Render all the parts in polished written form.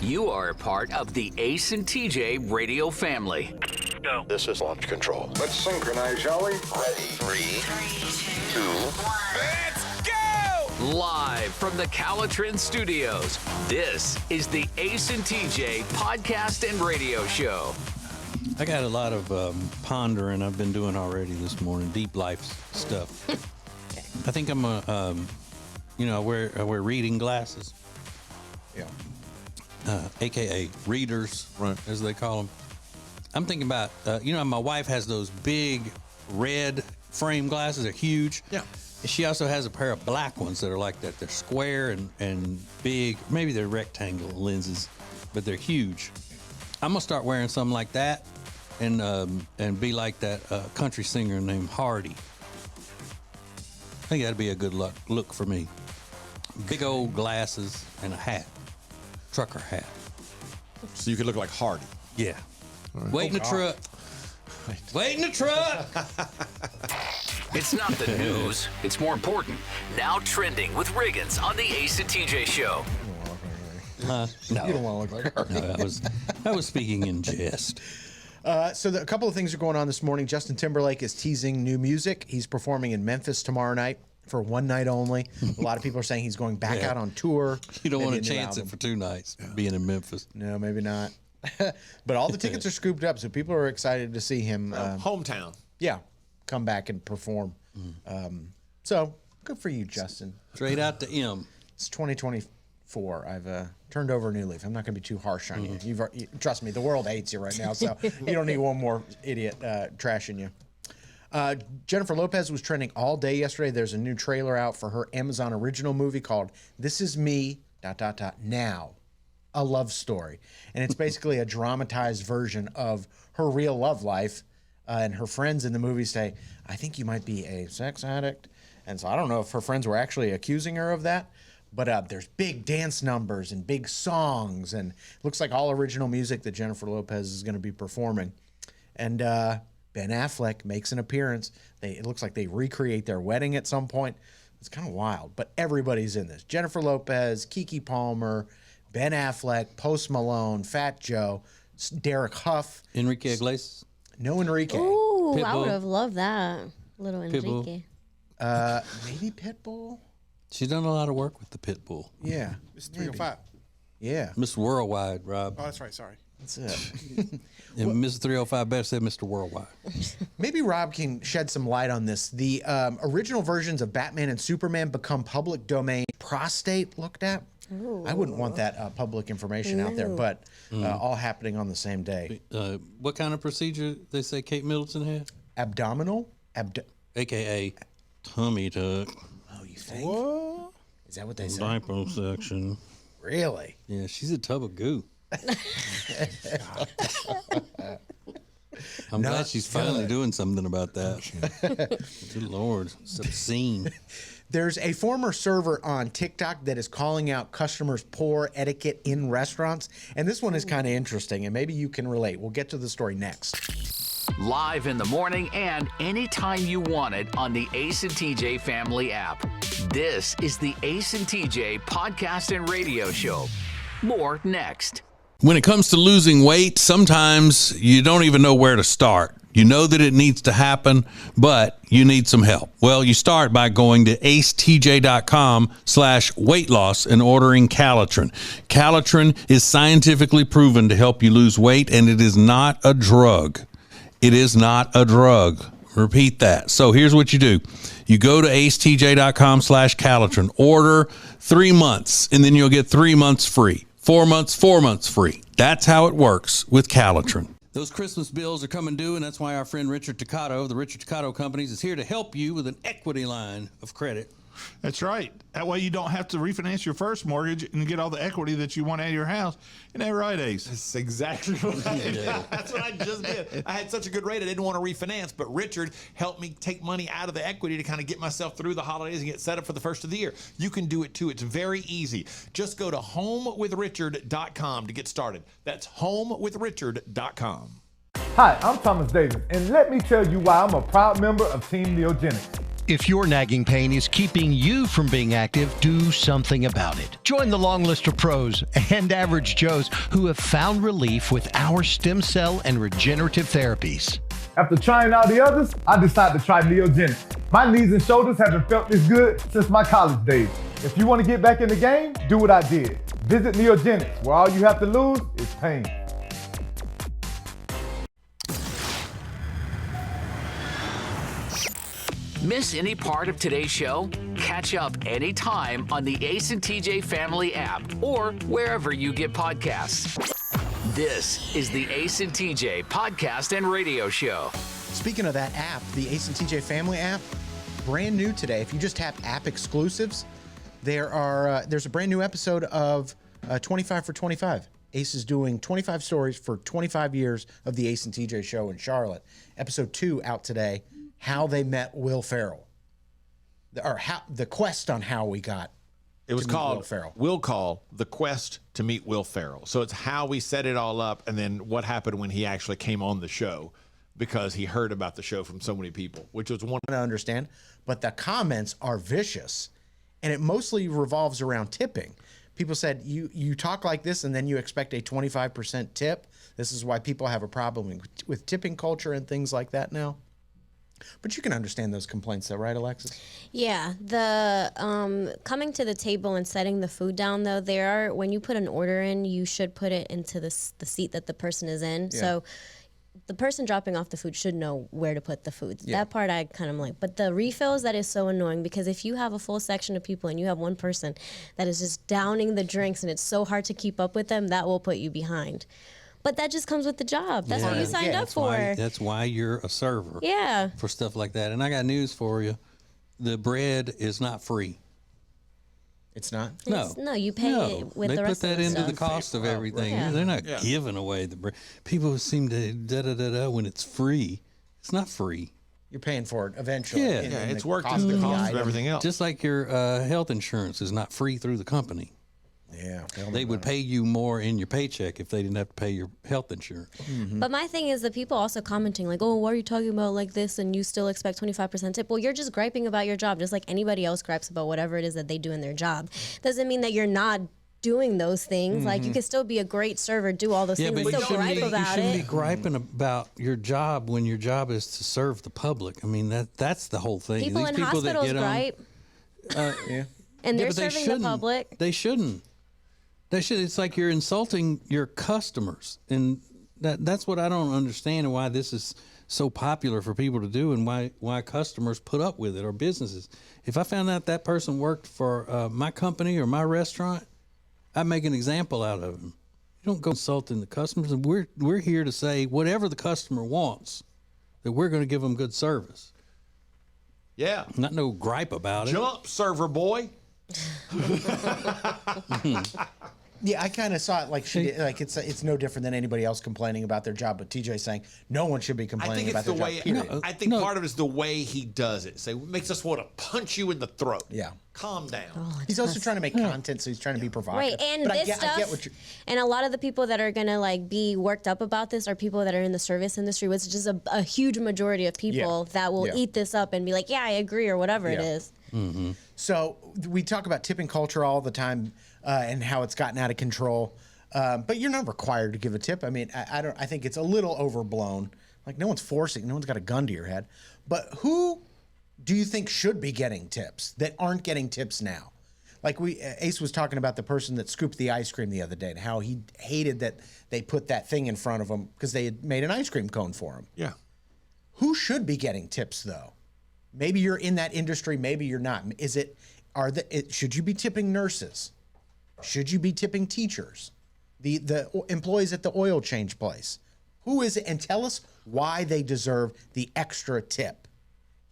You are a part of the Ace and TJ radio family. Go. This is launch control. Let's synchronize, shall we? Ready. 3, 2, 1. Let's go! Live from the Calitrin Studios, this is the Ace and TJ podcast and radio show. I got a lot of pondering I've been doing already this morning, deep life stuff. I think I'm I wear reading glasses. Yeah. AKA readers, as they call them. I'm thinking about, my wife has those big red frame glasses. They're huge. Yeah. She also has a pair of black ones that are like that. They're square and big. Maybe they're rectangle lenses, but they're huge. I'm going to start wearing something like that and be like that country singer named Hardy. I think that'd be a good look for me. Big old glasses and a hat. Trucker hat. So you could look like Hardy. Yeah. Wait in the truck. Wait in the truck. It's not the news. It's more important. Now trending with Riggins on the Ace and TJ show. No. You don't want to look like Hardy. No, I was speaking in jest. A couple of things are going on this morning. Justin Timberlake is teasing new music. He's performing in Memphis tomorrow night for one night only. A lot of people are saying he's going back out on tour. You don't want to chance it for 2 nights being in Memphis. No, maybe not. But all the tickets are scooped up, so people are excited to see him. Hometown. Yeah, come back and perform. So good for you, Justin. Straight out to M. It's 2024. I've turned over a new leaf. I'm not going to be too harsh on you. Trust me, the world hates you right now, so you don't need one more idiot trashing you. Jennifer Lopez was trending all day yesterday. There's a new trailer out for her Amazon original movie called This Is Me, Now, a love story. And it's basically a dramatized version of her real love life. And her friends in the movie say, I think you might be a sex addict. And so I don't know if her friends were actually accusing her of that. But there's big dance numbers and big songs. And it looks like all original music that Jennifer Lopez is going to be performing. And Ben Affleck makes an appearance. It looks like they recreate their wedding at some point. It's kind of wild, but everybody's in this. Jennifer Lopez, Keke Palmer, Ben Affleck, Post Malone, Fat Joe, Derek Huff. Enrique Iglesias? No Enrique. Ooh, I Pitbull. would have loved that. Little Enrique. Maybe Pitbull? She's done a lot of work with the Pitbull. Yeah. It's 305. Yeah. Miss Worldwide, Rob. Oh, that's right. Sorry. That's it. And Mr. 305 better said Mr. Worldwide. Maybe Rob can shed some light on this. The original versions of Batman and Superman become public domain. Prostate looked at. Ooh. I wouldn't want that public information out there, but all happening on the same day. What kind of procedure they say Kate Middleton had? Abdominal? AKA tummy tuck. Oh, you think? What? Is that what they say? Liposuction. Really? Yeah, she's a tub of goo. I'm glad she's finally doing something about that. Good Lord, it's obscene. There's a former server on TikTok that is calling out customers' poor etiquette in restaurants. And this one is kind of interesting, and maybe you can relate. We'll get to the story next. Live in the morning and anytime you want it on the Ace and TJ family app. This is the Ace and TJ podcast and radio show. More next. When it comes to losing weight, sometimes you don't even know where to start. You know that it needs to happen, but you need some help. Well, you start by going to acetj.com/weight loss and ordering Calitrin. Calitrin is scientifically proven to help you lose weight, and it is not a drug. It is not a drug. Repeat that. So here's what you do. You go to acetj.com/Calitrin, order 3 months, and then you'll get 3 months free. 4 months free. That's how it works with Calitrin. Those Christmas bills are coming due, and that's why our friend Richard Toccato of the Richard Toccato Companies is here to help you with an equity line of credit. That's right. That way you don't have to refinance your first mortgage and get all the equity that you want out of your house. Isn't that right, Ace? That's exactly right. Yeah. That's what I just did. I had such a good rate, I didn't want to refinance, but Richard helped me take money out of the equity to kind of get myself through the holidays and get set up for the first of the year. You can do it too. It's very easy. Just go to homewithrichard.com to get started. That's homewithrichard.com. Hi, I'm Thomas Davis, and let me tell you why I'm a proud member of Team Neogenics. If your nagging pain is keeping you from being active, do something about it. Join the long list of pros and average Joes who have found relief with our stem cell and regenerative therapies. After trying all the others, I decided to try Neogenics. My knees and shoulders haven't felt this good since my college days. If you want to get back in the game, do what I did. Visit Neogenics, where all you have to lose is pain. Miss any part of today's show? Catch up anytime on the Ace and TJ Family app or wherever you get podcasts. This is the Ace and TJ Podcast and Radio Show. Speaking of that app, the Ace and TJ Family app, brand new today. If you just tap app exclusives, there's a brand new episode of 25 for 25. Ace is doing 25 stories for 25 years of the Ace and TJ show in Charlotte. Episode 2 out today. How they met Will Ferrell, or how the quest on how we got. It was called Will Call, The Quest to Meet Will Ferrell. So it's how we set it all up and then what happened when he actually came on the show because he heard about the show from so many people, which was one to understand. But the comments are vicious, and it mostly revolves around tipping. People said, you talk like this and then you expect a 25% tip. This is why people have a problem with tipping culture and things like that now. But you can understand those complaints though, right, Alexis? Yeah, the coming to the table and setting the food down though, when you put an order in, you should put it into the seat that the person is in. Yeah. So the person dropping off the food should know where to put the food. Yeah. That part I kind of like. But the refills, that is so annoying because if you have a full section of people and you have one person that is just downing the drinks and it's so hard to keep up with them, that will put you behind. But that just comes with the job. That's what you signed up for. That's why you're a server. Yeah. For stuff like that. And I got news for you. The bread is not free. It's not? No, you pay it with the rest of the They put that into stuff. the cost of everything. Yeah. They're not giving away the bread. People seem to when it's free. It's not free. You're paying for it eventually. Yeah, it's worked into the cost of everything else. Just like your health insurance is not free through the company. Yeah. They would pay you more in your paycheck if they didn't have to pay your health insurance. Mm-hmm. But my thing is the people also commenting like, oh, why are you talking about like this and you still expect 25% tip? Well, you're just griping about your job just like anybody else gripes about whatever it is that they do in their job. Doesn't mean that you're not doing those things. Like you can still be a great server, do all those things and still gripe about it. You shouldn't be griping about your job when your job is to serve the public. I mean, that's the whole thing. People in hospitals gripe. And they're serving the public. They shouldn't. It's like you're insulting your customers, and that's what I don't understand, and why this is so popular for people to do, and why customers put up with it, or businesses. If I found out that person worked for my company or my restaurant, I'd make an example out of them. You don't go insulting the customers, and we're here to say whatever the customer wants, that we're going to give them good service. Yeah, not no gripe about it. Jump, server boy. Yeah, I kind of saw it like she did, like it's no different than anybody else complaining about their job. But TJ saying no one should be complaining about their job. I think part of it is the way he does it. So it makes us want to punch you in the throat. Yeah, calm down. Oh, he's also trying to make content, so he's trying to be provocative. Right, and but this stuff, and a lot of the people that are gonna like be worked up about this are people that are in the service industry, which is just a huge majority of people that will eat this up and be like, yeah, I agree, or whatever it is. Mm-hmm. So we talk about tipping culture all the time and how it's gotten out of control, but you're not required to give a tip. I mean, I think it's a little overblown. Like no one's got a gun to your head. But who do you think should be getting tips that aren't getting tips now? Like Ace was talking about the person that scooped the ice cream the other day and how he hated that they put that thing in front of him because they had made an ice cream cone for him. Yeah. Who should be getting tips though? Maybe you're in that industry, maybe you're not. Should you be tipping nurses? Should you be tipping teachers? The employees at the oil change place? Who is it? And tell us why they deserve the extra tip.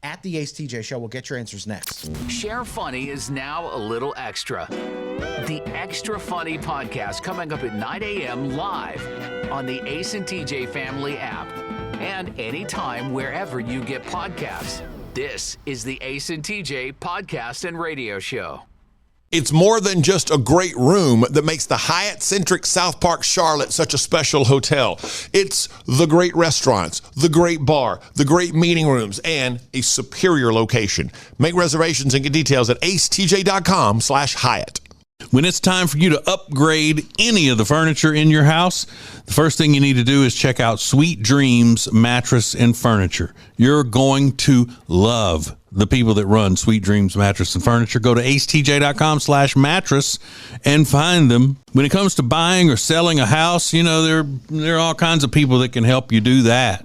At the Ace TJ Show, we'll get your answers next. Share Funny is now a little extra. The Extra Funny podcast coming up at 9 a.m. live on the Ace and TJ Family app and anytime wherever you get podcasts. This is the Ace and TJ Podcast and Radio Show. It's more than just a great room that makes the Hyatt-centric South Park Charlotte such a special hotel. It's the great restaurants, the great bar, the great meeting rooms, and a superior location. Make reservations and get details at acetj.com/Hyatt. When it's time for you to upgrade any of the furniture in your house, the first thing you need to do is check out Sweet Dreams Mattress and Furniture. You're going to love the people that run Sweet Dreams Mattress and Furniture. Go to acetj.com/mattress and find them. When it comes to buying or selling a house, you know, there are all kinds of people that can help you do that,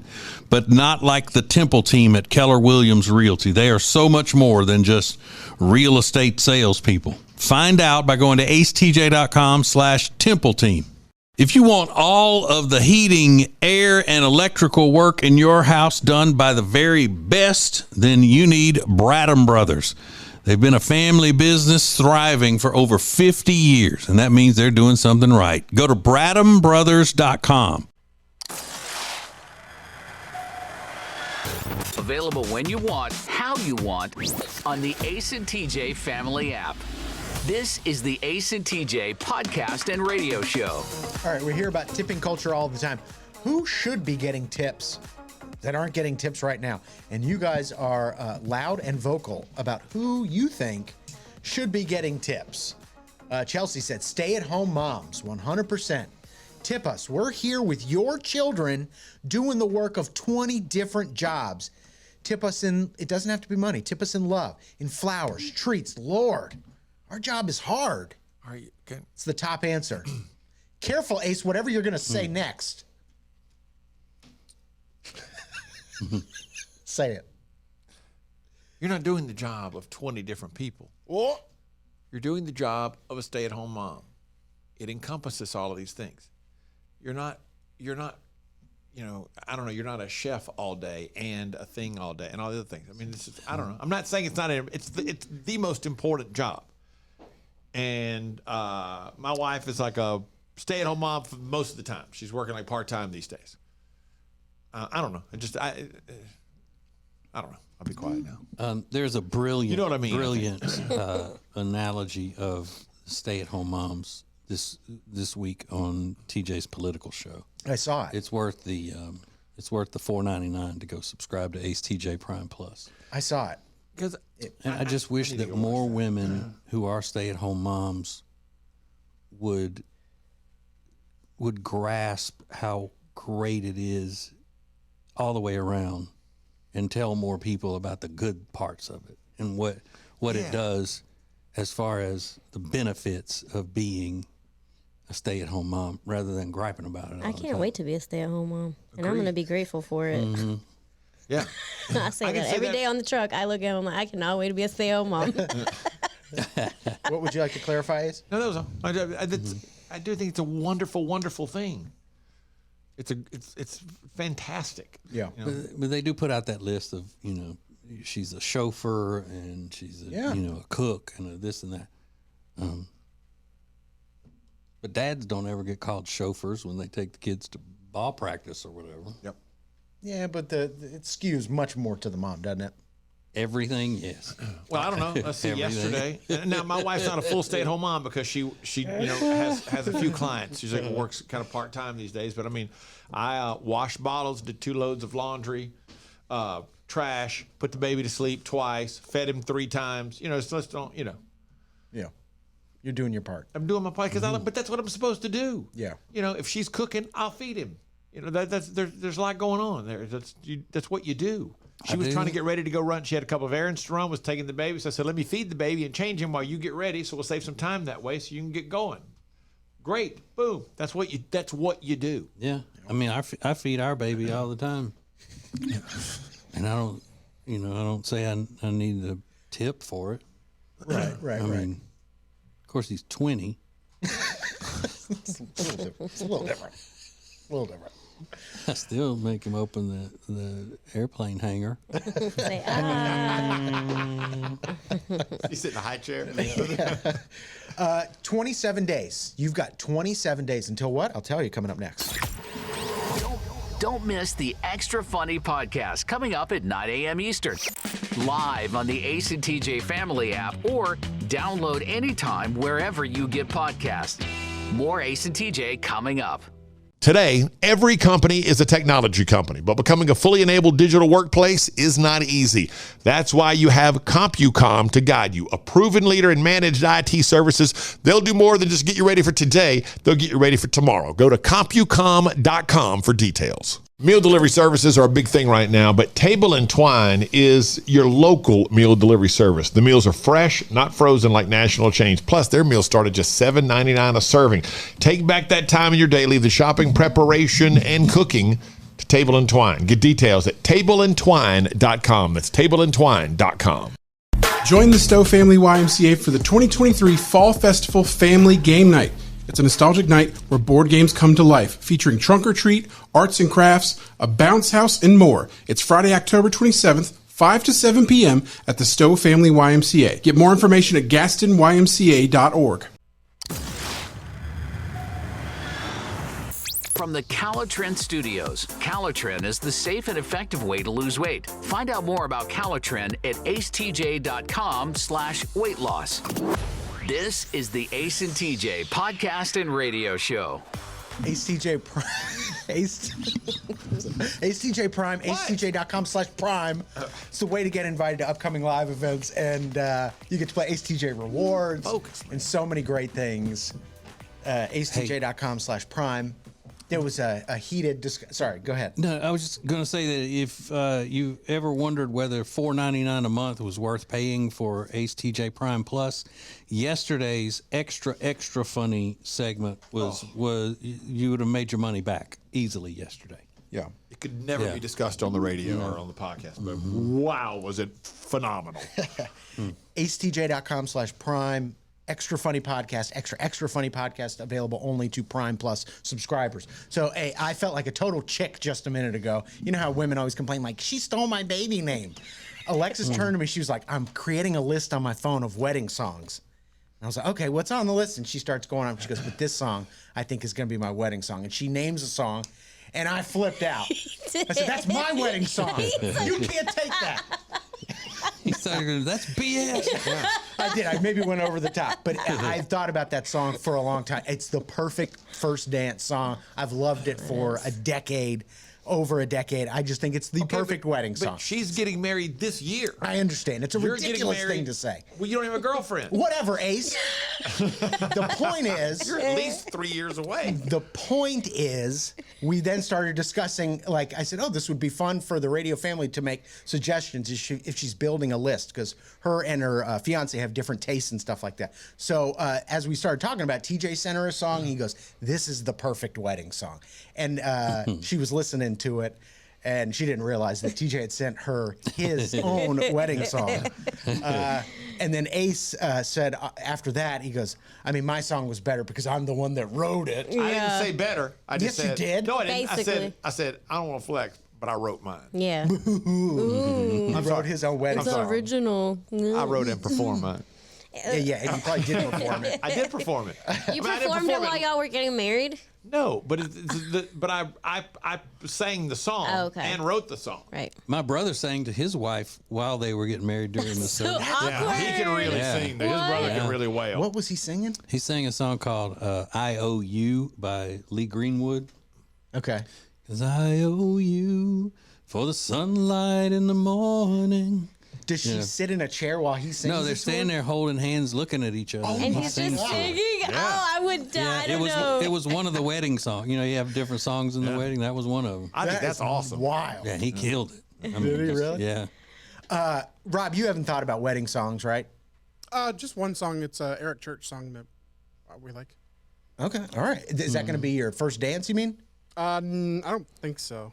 but not like the Temple team at Keller Williams Realty. They are so much more than just real estate salespeople. Find out by going to acetj.com/Temple team. If you want all of the heating, air, and electrical work in your house done by the very best, then you need Bradham Brothers. They've been a family business thriving for over 50 years, and that means they're doing something right. Go to BradhamBrothers.com. Available when you want, how you want, on the Ace and TJ family app. This is the Ace and TJ podcast and radio show. All right, we hear about tipping culture all the time. Who should be getting tips that aren't getting tips right now? And you guys are loud and vocal about who you think should be getting tips. Chelsea said, stay-at-home moms, 100%. Tip us. We're here with your children doing the work of 20 different jobs. Tip us in, it doesn't have to be money. Tip us in love, in flowers, treats. Lord, our job is hard. Are you okay? It's the top answer. Careful, Ace, whatever you're going to say next. Say it. You're not doing the job of 20 different people. What? You're doing the job of a stay-at-home mom. It encompasses all of these things. You're not, you know, I don't know, you're not a chef all day and a thing all day and all the other things. I mean, it's just, I don't know. I'm not saying it's not, it's the most important job. And my wife is like a stay-at-home mom for most of the time. She's working like part-time these days. I don't know. I don't know. I'll be quiet now. There's a brilliant, you know what I mean? brilliant analogy of stay-at-home moms this week on TJ's political show. I saw it. It's worth the $4.99 to go subscribe to Ace TJ Prime Plus. I saw it. Because I just wish that more women who are stay-at-home moms would grasp how great it is all the way around and tell more people about the good parts of it and what it does as far as the benefits of being a stay-at-home mom rather than griping about it. I can't wait to be a stay-at-home mom, and I'm going to be grateful for it. Mm-hmm. Yeah. I say that every day on the truck. I look at them like, I cannot wait to be a stay-at-home mom. What would you like to clarify, Ace? No, that was all. I do think it's a wonderful, wonderful thing. It's fantastic. Yeah. You know? But they do put out that list of, you know, she's a chauffeur and she's a cook and a this and that. But dads don't ever get called chauffeurs when they take the kids to ball practice or whatever. Yep. Yeah, but it skews much more to the mom, doesn't it? Everything, yes. Well, I don't know. Let's see. Yesterday. Now, my wife's not a full stay-at-home mom because she you know has a few clients. She's like works kind of part-time these days. But I mean, I washed bottles, did 2 loads of laundry, trash, put the baby to sleep twice, fed him 3 times. You know, so let's don't. You know. Yeah. You're doing your part. I'm doing my part because but that's what I'm supposed to do. Yeah. You know, if she's cooking, I'll feed him. You know, there's a lot going on there. That's what you do. She was trying to get ready to go run. She had a couple of errands to run, was taking the baby. So I said, let me feed the baby and change him while you get ready. So we'll save some time that way so you can get going. Great. Boom. That's what you do. Yeah. I mean, I feed our baby all the time. And I don't say I need a tip for it. Right. I mean, of course, he's 20. It's a little different. A little different. I still make him open the airplane hangar. Say, You sit in a high chair. 27 days. You've got 27 days until what? I'll tell you coming up next. Don't miss the Extra Funny podcast coming up at 9 a.m. Eastern. live on the Ace and TJ Family app or download anytime wherever you get podcasts. More Ace and TJ coming up. Today, every company is a technology company, but becoming a fully enabled digital workplace is not easy. That's why you have CompuCom to guide you, a proven leader in managed IT services. They'll do more than just get you ready for today. They'll get you ready for tomorrow. Go to CompuCom.com for details. Meal delivery services are a big thing right now, but Table and Twine is your local meal delivery service. The meals are fresh, not frozen like national chains. Plus, their meals start at just $7.99 a serving. Take back that time in your day. Leave the shopping, preparation, and cooking to Table and Twine. Get details at tableandtwine.com. That's tableandtwine.com. Join the Stowe Family YMCA for the 2023 Fall Festival Family Game Night. It's a nostalgic night where board games come to life, featuring trunk or treat, arts and crafts, a bounce house, and more. It's Friday, October 27th, 5 to 7 p.m. at the Stowe Family YMCA. Get more information at gastonymca.org. From the Calitrin Studios, Calitrin is the safe and effective way to lose weight. Find out more about Calitrin at acetj.com/weight loss. This is the Ace and TJ podcast and radio show. Ace TJ Prime. Ace TJ Prime, acetj.com/prime. It's the way to get invited to upcoming live events, and you get to play Ace TJ rewards and so many great things. acetj.com/prime. There was a heated discussion. Sorry, go ahead. No, I was just going to say that if you ever wondered whether $4.99 a month was worth paying for Ace TJ Prime Plus, yesterday's extra funny segment was you would have made your money back easily yesterday. Yeah. It could never be discussed on the radio or on the podcast, but wow, was it phenomenal. acetj.com/prime. Extra funny podcast, extra funny podcast available only to Prime Plus subscribers. So, hey, I felt like a total chick just a minute ago. You know how women always complain, like, she stole my baby name. Alexis turned to me. She was like, I'm creating a list on my phone of wedding songs. And I was like, okay, what's on the list? And she starts going on. She goes, but this song I think is going to be my wedding song. And she names a song, and I flipped out. I said, that's my wedding song. You can't take that. He started, that's BS. Yeah. I did. I maybe went over the top, but I've thought about that song for a long time. It's the perfect first dance song. I've loved it for over a decade. I just think it's the perfect wedding song. But she's getting married this year. I understand. It's a ridiculous thing to say. Well, you don't have a girlfriend. Whatever, Ace. The point is... You're at least 3 years away. The point is, we then started discussing, like, I said, oh, this would be fun for the radio family to make suggestions if she's building a list, because her and her fiance have different tastes and stuff like that. So as we started talking about, TJ sent her a song. He goes, this is the perfect wedding song. And she was listening to it, and she didn't realize that TJ had sent her his own wedding song. And then Ace said after that, he goes, I mean, my song was better because I'm the one that wrote it. Yeah. I didn't say better. I just said, you did. No, I didn't. I said, I don't want to flex, but I wrote mine. Yeah. He wrote his own wedding song. It's original. I wrote and performed mine. Yeah, and you probably did perform it. I did perform it. You performed it while y'all were getting married? No, but I sang the song and wrote the song. Right. My brother sang to his wife while they were getting married during the service. Yeah, he can really sing. His brother can really wail. What was he singing? He sang a song called I Owe You by Lee Greenwood. Okay. Because I owe you for the sunlight in the morning. Does she sit in a chair while he sings? No, they're standing there holding hands, looking at each other. Oh, and he's just singing? Yeah. Oh, I would die. It was one of the wedding songs. You know, you have different songs in the wedding. That was one of them. I think that's awesome. Wild. Yeah, he killed it. Did he really? Yeah. Rob, you haven't thought about wedding songs, right? Just one song. It's an Eric Church song that we like. Okay. All right. Is that going to be your first dance, you mean? I don't think so.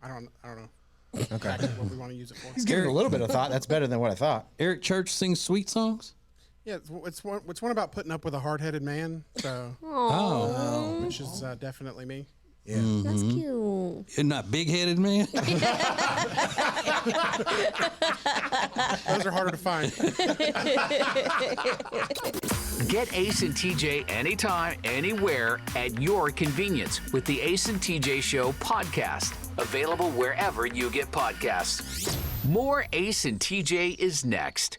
I don't know. Okay. What we want to use it for. He's giving it a little bit of thought. That's better than what I thought. Eric Church sings sweet songs? Yeah, it's one about putting up with a hard-headed man. So, which is definitely me. Yeah, that's cute. And not big-headed man. Those are harder to find. Get Ace and TJ anytime, anywhere, at your convenience with the Ace and TJ Show podcast. Available wherever you get podcasts. More Ace and TJ is next.